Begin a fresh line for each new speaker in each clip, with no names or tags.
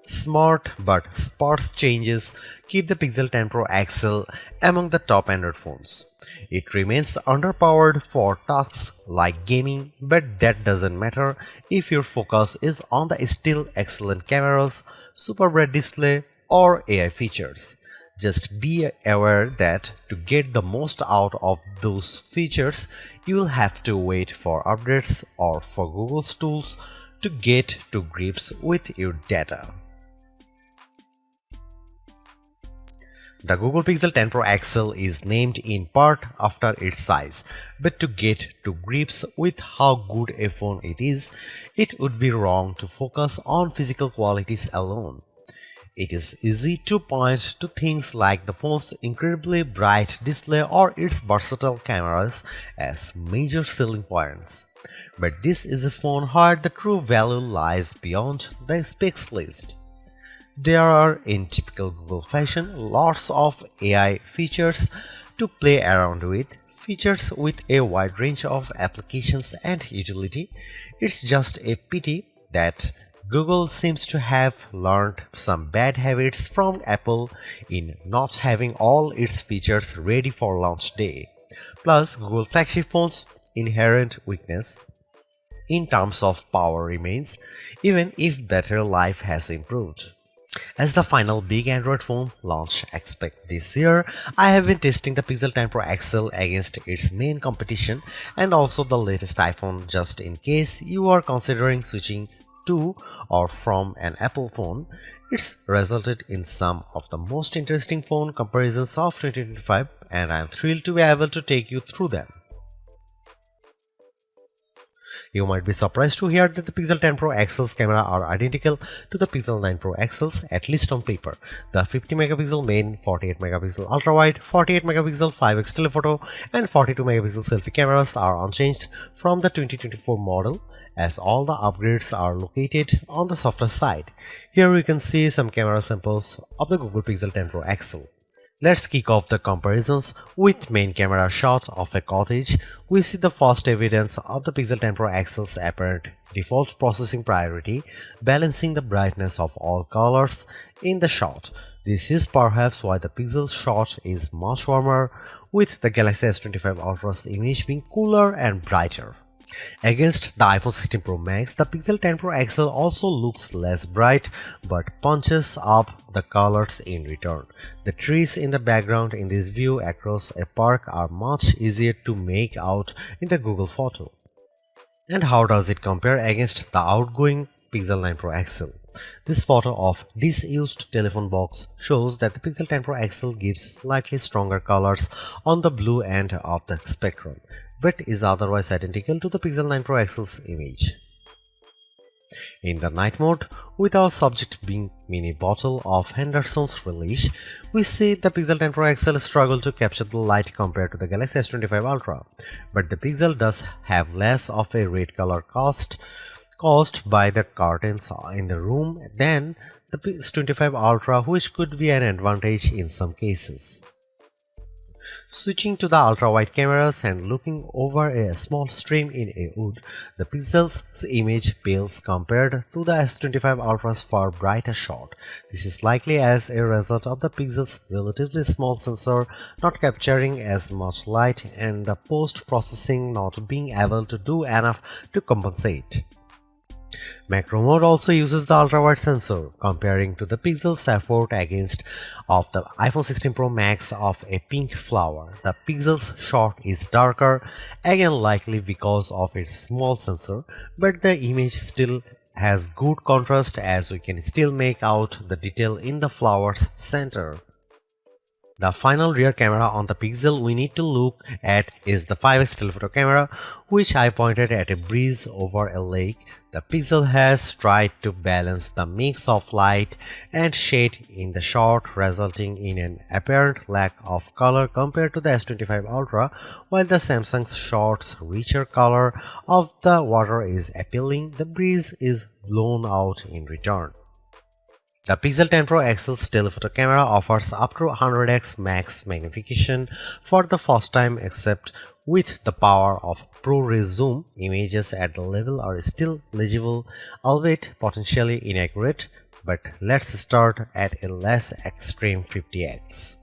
Smart but sparse changes keep the Pixel 10 Pro XL among the top Android phones. It remains underpowered for tasks like gaming, but that doesn't matter if your focus is on the still excellent cameras, super bright display, or AI features. Just be aware that to get the most out of those features, you will have to wait for updates or for Google's tools to get to grips with your data. The Google Pixel 10 Pro XL is named in part after its size, but to get to grips with how good a phone it is, it would be wrong to focus on physical qualities alone. It is easy to point to things like the phone's incredibly bright display or its versatile cameras as major selling points. But this is a phone where the true value lies beyond the specs list. There are, in typical Google fashion, lots of AI features to play around with, features with a wide range of applications and utility. It's just a pity that Google seems to have learned some bad habits from Apple in not having all its features ready for launch day. Plus, Google flagship phones' inherent weakness in terms of power remains, even if battery life has improved. As the final big Android phone launch expect this year, I have been testing the Pixel 10 Pro XL against its main competition and also the latest iPhone just in case you are considering switching to or from an Apple phone. It's resulted in some of the most interesting phone comparisons of 2025 and I am thrilled to be able to take you through them. You might be surprised to hear that the Pixel 10 Pro XL's camera are identical to the Pixel 9 Pro XL's, at least on paper. The 50 megapixel main, 48 megapixel ultra-wide, 48 megapixel 5x telephoto, and 42 megapixel selfie cameras are unchanged from the 2024 model, as all the upgrades are located on the softer side. Here we can see some camera samples of the Google Pixel 10 Pro XL. Let's kick off the comparisons with main camera shot of a cottage. We see the first evidence of the Pixel 10 Pro XL's apparent default processing priority, balancing the brightness of all colors in the shot. This is perhaps why the Pixel shot is much warmer, with the Galaxy S25 Ultra's image being cooler and brighter. Against the iPhone 16 Pro Max, the Pixel 10 Pro XL also looks less bright but punches up the colors in return. The trees in the background in this view across a park are much easier to make out in the Google photo. And how does it compare against the outgoing Pixel 9 Pro XL? This photo of disused telephone box shows that the Pixel 10 Pro XL gives slightly stronger colors on the blue end of the spectrum, but is otherwise identical to the Pixel 9 Pro XL's image. In the night mode, with our subject being mini bottle of Henderson's relish, we see the Pixel 10 Pro XL struggle to capture the light compared to the Galaxy S25 Ultra, but the Pixel does have less of a red color caused by the curtains in the room than the S25 Ultra, which could be an advantage in some cases. Switching to the ultra-wide cameras and looking over a small stream in a wood, the Pixel's image pales compared to the S25 Ultra's far brighter shot. This is likely as a result of the Pixel's relatively small sensor not capturing as much light and the post-processing not being able to do enough to compensate. Macro mode also uses the ultra-wide sensor, comparing to the Pixel's effort against of the iPhone 16 Pro Max of a pink flower. The Pixel's shot is darker, again likely because of its small sensor, but the image still has good contrast as we can still make out the detail in the flower's center. The final rear camera on the Pixel we need to look at is the 5x telephoto camera, which I pointed at a breeze over a lake. The Pixel has tried to balance the mix of light and shade in the shot, resulting in an apparent lack of color compared to the S25 Ultra, while the Samsung's shot's richer color of the water is appealing. The breeze is blown out in return. The Pixel 10 Pro XL's telephoto camera offers up to 100x max magnification for the first time, except with the power of ProRes zoom. Images at the level are still legible, albeit potentially inaccurate, but let's start at a less extreme 50x.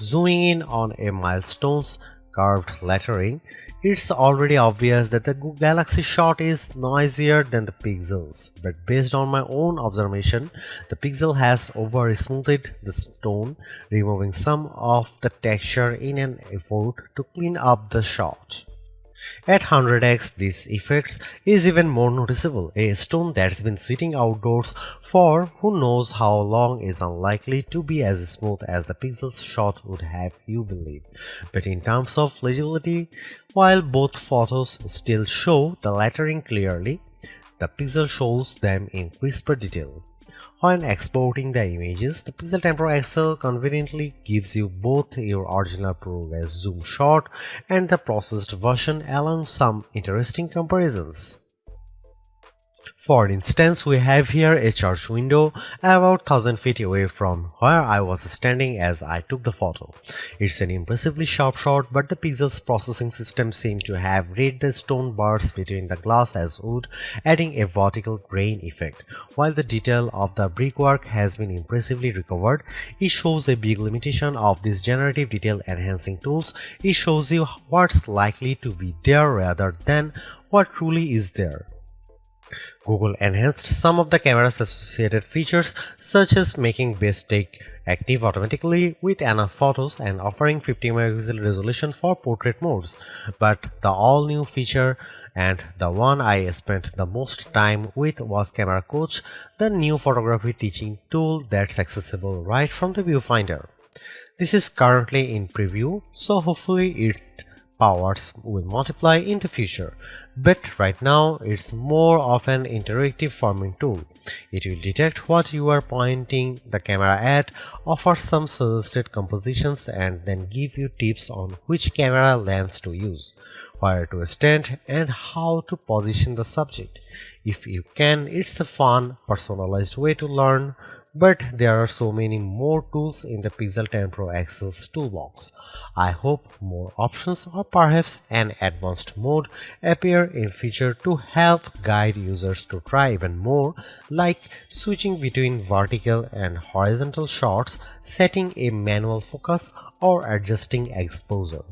Zooming in on a milestone's curved lettering, it's already obvious that the Galaxy shot is noisier than the Pixels, but based on my own observation, the Pixel has over-smoothed the stone, removing some of the texture in an effort to clean up the shot. At 100x, this effect is even more noticeable. A stone that's been sitting outdoors for who knows how long is unlikely to be as smooth as the Pixel's shot would have you believe. But in terms of legibility, while both photos still show the lettering clearly, the Pixel shows them in crisper detail. When exporting the images, the Pixel 10 Pro XL conveniently gives you both your original ProRes zoom shot and the processed version, allowing some interesting comparisons. For instance, we have here a church window about 1000 feet away from where I was standing as I took the photo. It's an impressively sharp shot, but the Pixel's processing system seemed to have read the stone bars between the glass as wood, adding a vertical grain effect. While the detail of the brickwork has been impressively recovered, it shows a big limitation of these generative detail enhancing tools. It shows you what's likely to be there rather than what truly is there. Google enhanced some of the camera's associated features, such as making best take active automatically with enough photos and offering 50 megapixel resolution for portrait modes. But the all-new feature, and the one I spent the most time with, was Camera Coach, the new photography teaching tool that's accessible right from the viewfinder. This is currently in preview, so hopefully its powers will multiply in the future, but right now it's more of an interactive forming tool. It will detect what you are pointing the camera at, offer some suggested compositions, and then give you tips on which camera lens to use, where to stand, and how to position the subject. If you can, it's a fun, personalized way to learn. But there are so many more tools in the Pixel 10 Pro XL's toolbox. I hope more options or perhaps an advanced mode appear in future to help guide users to try even more, like switching between vertical and horizontal shots, setting a manual focus, or adjusting exposure.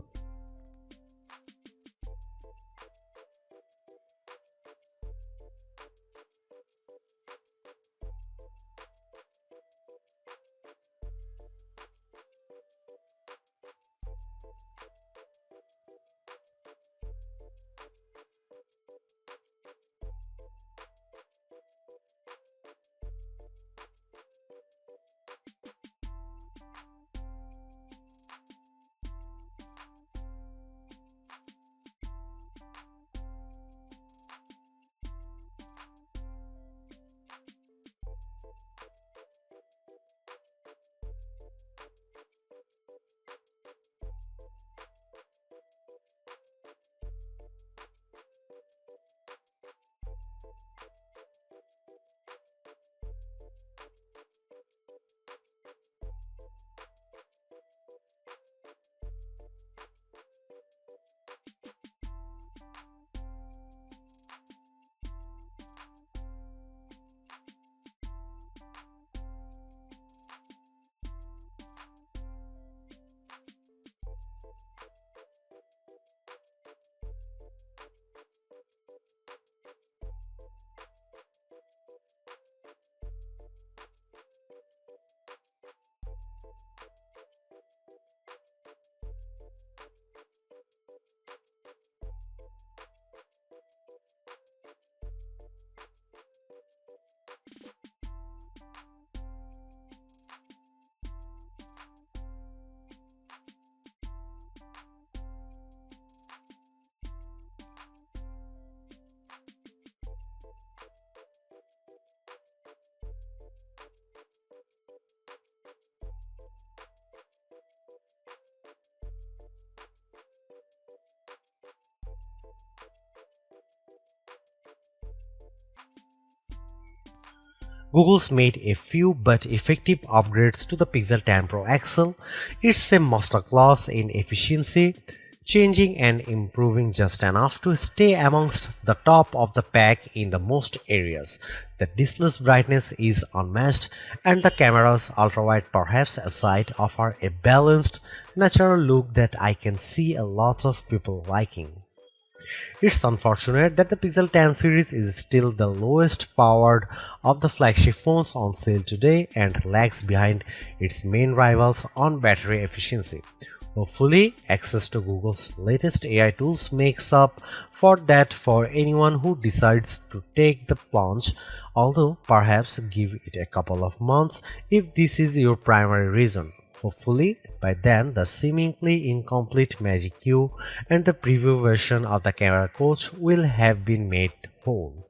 Google's made a few but effective upgrades to the Pixel 10 Pro XL. It's a masterclass in efficiency, changing and improving just enough to stay amongst the top of the pack in the most areas. The display's brightness is unmatched, and the camera's ultra-wide perhaps aside offer a balanced, natural look that I can see a lot of people liking. It's unfortunate that the Pixel 10 series is still the lowest powered of the flagship phones on sale today and lags behind its main rivals on battery efficiency. Hopefully, access to Google's latest AI tools makes up for that for anyone who decides to take the plunge, although perhaps give it a couple of months if this is your primary reason. Hopefully, by then the seemingly incomplete Magic Q and the preview version of the camera coach will have been made whole.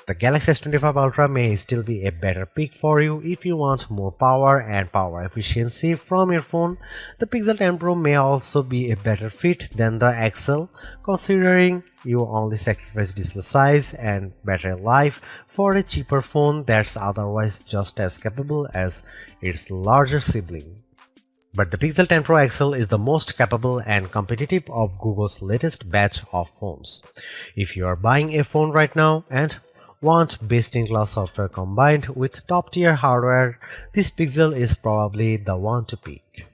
The Galaxy S25 Ultra may still be a better pick for you if you want more power and power efficiency from your phone. The Pixel 10 Pro may also be a better fit than the XL, considering you only sacrifice display size and battery life for a cheaper phone that's otherwise just as capable as its larger sibling. But the Pixel 10 Pro XL is the most capable and competitive of Google's latest batch of phones. If you are buying a phone right now and want best-in-class software combined with top-tier hardware, this Pixel is probably the one to pick.